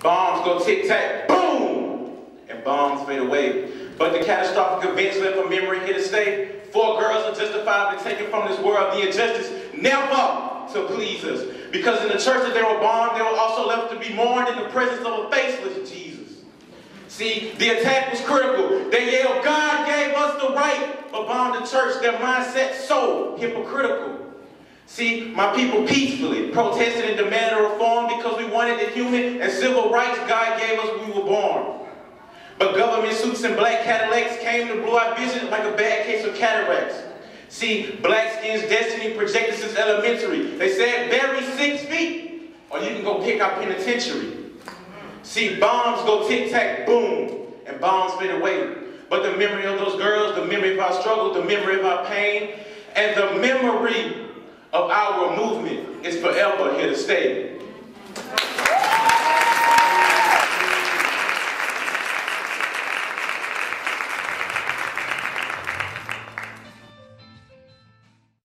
Bombs go tic-tac, boom, and bombs fade away. But the catastrophic events left a memory here to stay. 4 girls are justifiably taken from this world. The injustice never to please us. Because in the church that they were bombed, they were also left to be mourned in the presence of a faceless Jesus. See, the attack was critical. They yelled, God gave us the right, but bombed the church. Their mindset so hypocritical. See, my people peacefully protested and demanded a reform because we wanted the human and civil rights God gave us when we were born. But government suits and black Cadillacs came to blew our vision like a bad case of cataracts. See, black skin's destiny projected since elementary. They said bury 6 feet, or you can go pick our penitentiary. See, bombs go tic-tac, boom, and bombs fade away. But the memory of those girls, the memory of our struggle, the memory of our pain, and the memory of our movement is forever here to stay.